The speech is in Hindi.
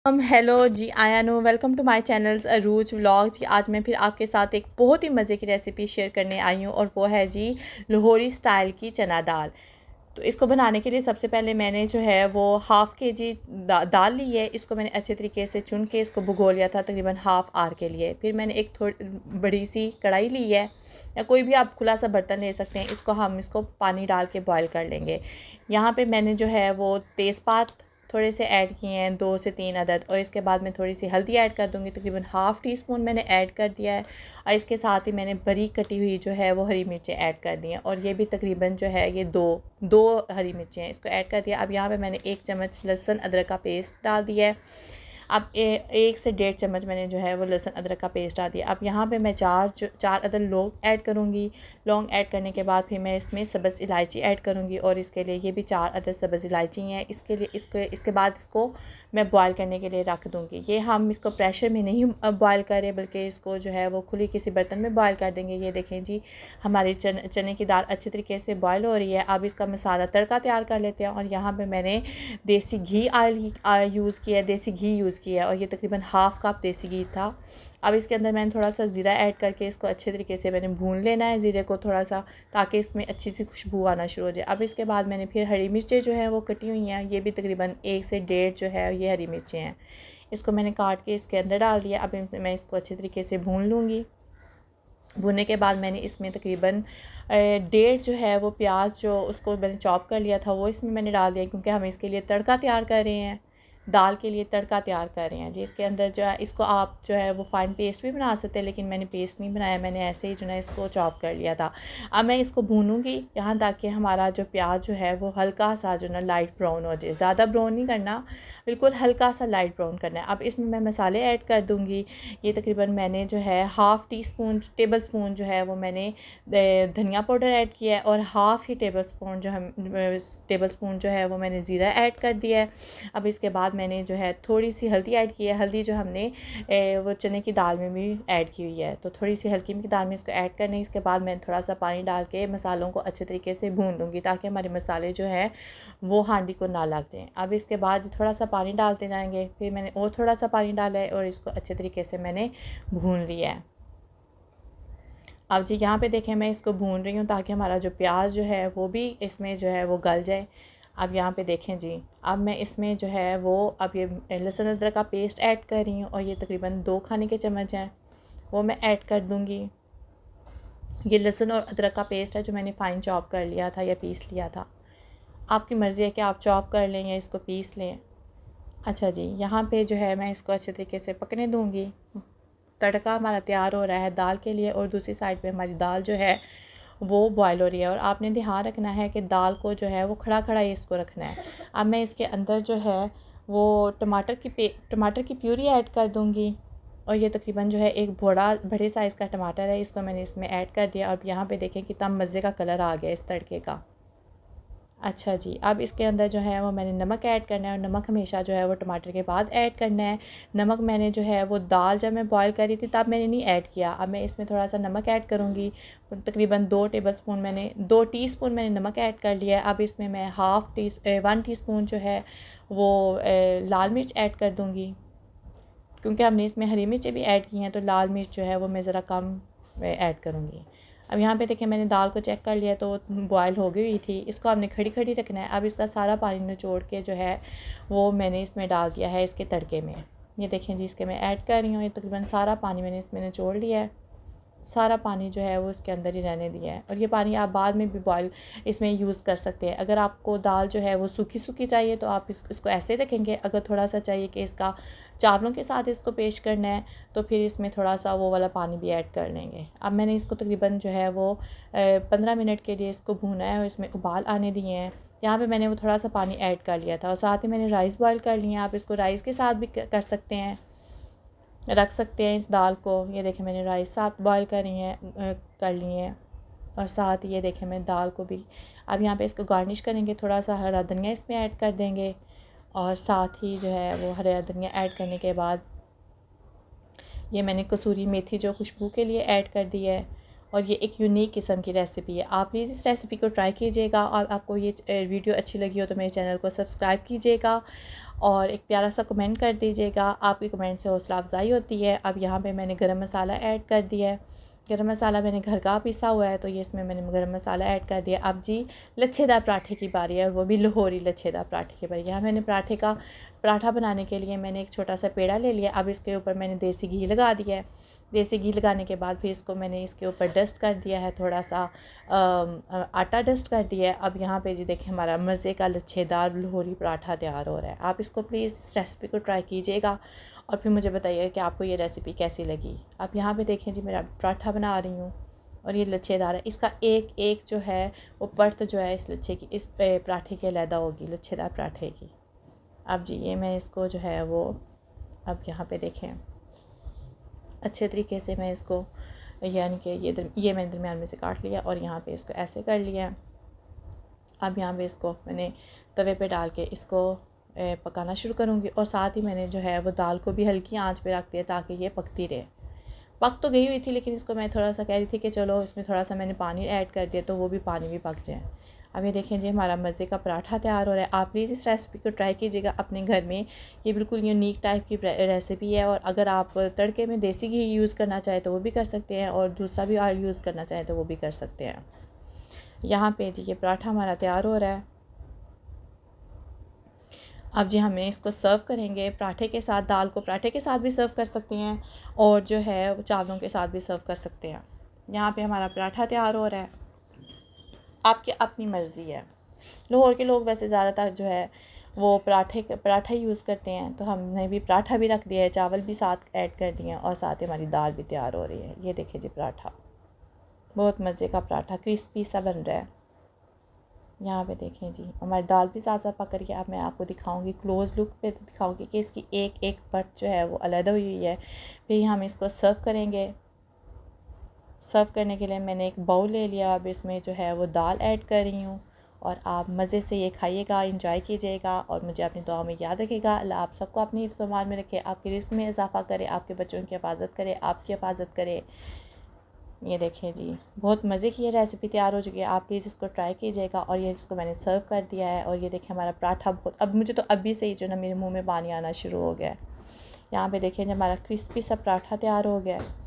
हेलो जी, आया नो welcome to my channels Arooj vlog जी। आज मैं फिर आपके साथ एक बहुत ही मज़े की रेसिपी शेयर करने आई हूँ और वो है जी लाहौरी स्टाइल की चना दाल। तो इसको बनाने के लिए सबसे पहले मैंने जो है वो हाफ़ के जी दाल ली है। इसको मैंने अच्छे तरीके से चुन के इसको भिगो लिया था तकरीबन हाफ़ आवर के लिए। फिर मैंने एक थोड़ी बड़ी सी कढ़ाई ली है या कोई भी आप खुला सा बर्तन ले सकते हैं। इसको पानी डाल के बॉयल कर लेंगे। यहाँ पे मैंने जो है वो तेज़पात थोड़े से ऐड किए हैं, 2 से 3 अदद, और इसके बाद मैं थोड़ी सी हल्दी ऐड कर दूँगी। तकरीबन हाफ़ टी स्पून मैंने ऐड कर दिया है और इसके साथ ही मैंने बारीक कटी हुई जो है वो हरी मिर्चें ऐड कर दी हैं और ये भी तकरीबन जो है ये दो हरी मिर्चें हैं, इसको ऐड कर दिया। अब यहाँ पे मैंने 1 चम्मच लहसुन अदरक का पेस्ट डाल दिया है। अब 1 से 1.5 चम्मच मैंने जो है वो लहसुन अदरक का पेस्ट डाल दिया। अब यहाँ पे मैं चार अदद लौंग ऐड करूँगी। लौंग ऐड करने के बाद फिर मैं इसमें सब्ज़ इलायची ऐड करूँगी और इसके लिए ये भी 4 अदद सब्ज़ इलायची हैं। इसके बाद इसको मैं बॉयल करने के लिए रख दूँगी। ये हम इसको प्रेशर में नहीं बॉयल करें बल्कि इसको जो है वो खुली किसी बर्तन में बॉयल कर देंगे। ये देखें जी, हमारी चने की दाल अच्छे तरीके से बॉयल हो रही है। अब इसका मसाला तड़का तैयार कर लेते हैं और यहाँ पे मैंने देसी घी ऑयल यूज़ किया है, देसी घी यूज़ किया है और ये तकरीबन हाफ़ कप देसी घी था। अब इसके अंदर मैंने थोड़ा सा ज़ीरा ऐड करके इसको अच्छे तरीके से मैंने भून लेना है ज़ीरे को थोड़ा सा, ताकि इसमें अच्छी सी खुशबू आना शुरू हो जाए। अब इसके बाद मैंने फिर हरी मिर्चें जो हैं वो कटी हुई हैं, ये भी तकरीबन 1 से 1.5 जो है ये हरी मिर्चें हैं। इसको मैंने काट के इसके अंदर डाल दिया। अब मैं इसको अच्छे तरीके से भून लूँगी। भुनने के बाद मैंने इसमें तकरीबन 1.5 जो है वो प्याज जो उसको मैंने चॉप कर लिया था वो इसमें मैंने डाल दिया, क्योंकि हम इसके लिए तड़का तैयार कर रहे हैं, दाल के लिए तड़का तैयार कर रहे हैं जी। इसके अंदर जो है इसको आप जो है वो फ़ाइन पेस्ट भी बना सकते हैं, लेकिन मैंने पेस्ट नहीं बनाया, मैंने ऐसे ही जो है इसको चॉप कर लिया था। अब मैं इसको भूनूंगी यहाँ तक कि हमारा जो प्याज जो है वो हल्का सा जो ना लाइट ब्राउन हो जाए। ज़्यादा ब्राउन नहीं करना, बिल्कुल हल्का सा लाइट ब्राउन करना है। अब इसमें मैं मसाले ऐड कर दूँगी। ये तकरीबन मैंने जो है half tea spoon table spoon जो है वो मैंने धनिया पाउडर ऐड किया है और हाफ़ ही टेबल स्पून जो है वो मैंने ज़ीरा ऐड कर दिया है। अब इसके बाद मैंने जो है थोड़ी सी हल्दी ऐड की है। हल्दी जो हमने वो चने की दाल में भी ऐड की हुई है, तो थोड़ी सी हल्की की दाल में इसको ऐड करने। इसके बाद मैं थोड़ा सा पानी डाल के मसालों को अच्छे तरीके से भून लूँगी, ताकि हमारे मसाले जो हैं वो हांडी को ना लग जाएँ। अब इसके बाद थोड़ा सा पानी डालते जाएंगे, फिर मैंने और थोड़ा सा पानी डाला है और इसको अच्छे तरीके से मैंने भून लिया है। अब जी यहाँ पे देखें मैं इसको भून रही हूँ ताकि हमारा जो प्याज जो है वो भी इसमें जो है वो गल जाए। अब यहाँ पे देखें जी, अब मैं इसमें जो है वो अब ये लहसुन अदरक का पेस्ट ऐड कर रही हूँ और ये तकरीबन 2 खाने के चम्मच हैं, वो मैं ऐड कर दूँगी। ये लहसुन और अदरक का पेस्ट है जो मैंने फ़ाइन चॉप कर लिया था या पीस लिया था। आपकी मर्ज़ी है कि आप चॉप कर लें या इसको पीस लें। अच्छा जी, यहाँ पे जो है मैं इसको अच्छे तरीके से पकने दूँगी। तड़का हमारा तैयार हो रहा है दाल के लिए और दूसरी साइड पे हमारी दाल जो है वो बॉयल हो रही है। और आपने ध्यान रखना है कि दाल को जो है वो खड़ा खड़ा ही इसको रखना है। अब मैं इसके अंदर जो है वो टमाटर की प्यूरी ऐड कर दूँगी और ये तकरीबन जो है एक बड़े साइज़ का टमाटर है, इसको मैंने इसमें ऐड कर दिया। और यहाँ पे देखें कितना मज़े का कलर आ गया इस तड़के का। अच्छा जी, अब इसके अंदर जो है वो मैंने नमक ऐड करना है और नमक हमेशा जो है वो टमाटर के बाद ऐड करना है। नमक मैंने जो है वो दाल जब मैं बॉईल कर रही थी तब मैंने नहीं ऐड किया। अब मैं इसमें थोड़ा सा नमक ऐड करूँगी। तकरीबन 2 टीस्पून मैंने नमक ऐड कर लिया है। अब इसमें मैं 1 टीस्पून जो है वो लाल मिर्च ऐड कर दूँगी, क्योंकि हमने इसमें हरी मिर्चें भी ऐड की हैं, तो लाल मिर्च जो है वो मैं ज़रा कम ऐड करूँगी। अब यहाँ पे देखिए मैंने दाल को चेक कर लिया तो बॉयल हो गई हुई थी। इसको हमने खड़ी खड़ी रखना है। अब इसका सारा पानी निचोड़ के जो है वो मैंने इसमें डाल दिया है इसके तड़के में। ये देखें जी, इसके मैं ऐड कर रही हूँ। ये तकरीबन सारा पानी मैंने इसमें निचोड़ लिया है। सारा पानी जो है वो इसके अंदर ही रहने दिया है और ये पानी आप बाद में भी बॉयल इसमें यूज़ कर सकते हैं। अगर आपको दाल जो है वो सूखी सूखी चाहिए तो आप इसको ऐसे रखेंगे। अगर थोड़ा सा चाहिए कि इसका चावलों के साथ इसको पेश करना है तो फिर इसमें थोड़ा सा वो वाला पानी भी ऐड कर लेंगे। अब मैंने इसको तकरीबन जो है वो 15 मिनट के लिए इसको भूना है और इसमें उबाल आने दिए हैं। यहाँ पे मैंने वो थोड़ा सा पानी ऐड कर लिया था और साथ ही मैंने राइस बॉयल कर लिए हैं। आप इसको राइस के साथ भी कर सकते हैं, रख सकते हैं इस दाल को। ये देखें मैंने राइस साथ बॉयल कर लिए हैं और साथ ये देखें मैं दाल को भी। अब यहाँ पे इसको गार्निश करेंगे, थोड़ा सा हरा धनिया इसमें ऐड कर देंगे और साथ ही जो है वो हरा धनिया ऐड करने के बाद ये मैंने कसूरी मेथी जो खुशबू के लिए ऐड कर दी है और ये एक यूनिक किस्म की रेसिपी है। आप प्लीज़ इस रेसिपी को ट्राई कीजिएगा, और आपको ये वीडियो अच्छी लगी हो तो मेरे चैनल को सब्सक्राइब कीजिएगा और एक प्यारा सा कमेंट कर दीजिएगा। आपकी कमेंट से हौसला अफजाई होती है। अब यहाँ पे मैंने गरम मसाला ऐड कर दिया है। गरम मसाला मैंने घर का पिसा हुआ है, तो ये इसमें मैंने गरम मसाला ऐड कर दिया। अब जी लच्छेदार पराठे की बारी है, और वो भी लाहौरी लच्छेदार पराठे की बारी। यहाँ मैंने पराठा बनाने के लिए मैंने एक छोटा सा पेड़ा ले लिया। अब इसके ऊपर मैंने देसी घी लगा दिया है। देसी घी लगाने के बाद फिर इसको मैंने इसके ऊपर डस्ट कर दिया है, थोड़ा सा आटा डस्ट कर दिया है। अब यहाँ पे जी देखिए हमारा मज़े का लच्छेदार लाहौरी पराठा तैयार हो रहा है। आप इसको प्लीज़ इस रेसिपी को ट्राई कीजिएगा और फिर मुझे बताइए कि आपको ये रेसिपी कैसी लगी। आप यहाँ पे देखें जी, मेरा पराठा बना रही हूँ और ये लच्छेदार है। इसका एक एक जो है वो परत जो है इस लच्छे की, इस पराठे की अलहदा होगी, लच्छेदार पराठे की। अब जी ये मैं इसको जो है वो, अब यहाँ पे देखें अच्छे तरीके से मैं इसको, यानी कि ये मैंने दरमियान में से काट लिया और यहाँ पे इसको ऐसे कर लिया। अब यहाँ पे इसको मैंने तवे पे डाल के इसको पकाना शुरू करूँगी, और साथ ही मैंने जो है वो दाल को भी हल्की आंच पे रख दिया ताकि ये पकती रहे। पक तो गई हुई थी, लेकिन इसको मैं थोड़ा सा कह रही थी कि चलो इसमें थोड़ा सा मैंने पानी ऐड कर दिया तो वो भी पानी भी पक जाए। अब ये देखें जी हमारा मज़े का पराठा तैयार हो रहा है। आप प्लीज़ इस रेसिपी को ट्राई कीजिएगा अपने घर में। ये बिल्कुल यूनिक टाइप की रेसिपी है, और अगर आप तड़के में देसी घी यूज़ करना चाहें तो वो भी कर सकते हैं, और दूसरा भी ऑयल यूज़ करना चाहें तो वो भी कर सकते हैं। यहाँ पे जी ये पराठा हमारा तैयार हो रहा है। अब जी हमें इसको सर्व करेंगे पराठे के साथ। दाल को पराठे के साथ भी सर्व कर सकते हैं, और जो है वो चावलों के साथ भी सर्व कर सकते हैं। यहाँ पे हमारा पराठा तैयार हो रहा है। आपकी अपनी मर्ज़ी है। लाहौर के लोग वैसे ज़्यादातर जो है वो पराठा यूज़ करते हैं, तो हमने भी पराठा भी रख दिया है, चावल भी साथ ऐड कर दिए हैं, और साथ ही हमारी दाल भी तैयार हो रही है। ये देखिए जी पराठा, बहुत मज़े का पराठा क्रिस्पी सा बन रहा है। यहाँ पे देखें जी हमारी दाल भी साथ साथ पक रही है। अब मैं आपको दिखाऊंगी, क्लोज़ लुक पे दिखाऊंगी कि इसकी एक एक परत जो है वो अलग हुई है। फिर हम इसको सर्व करेंगे। सर्व करने के लिए मैंने एक बाउल ले लिया। अब इसमें जो है वो दाल ऐड कर रही हूँ, और आप मज़े से ये खाइएगा, इंजॉय कीजिएगा, और मुझे अपनी दुआ में याद रखिएगा। अल्लाह आप सबको अपनी हिफ्ज़ व अमान में रखे, आपके रिज़्क़ में इजाफ़ा करे, आपके बच्चों की हिफाजत करे, आपकी हिफाजत करे। ये देखें जी बहुत मज़े की ये रेसिपी तैयार हो चुकी है। आप प्लीज़ इसको ट्राई कीजिएगा। और ये इसको मैंने सर्व कर दिया है, और ये देखें हमारा पराठा बहुत, अब मुझे तो अभी से ही जो ना मेरे मुंह में पानी आना शुरू हो गया है। यहाँ पे देखें जब हमारा क्रिस्पी सा पराठा तैयार हो गया है।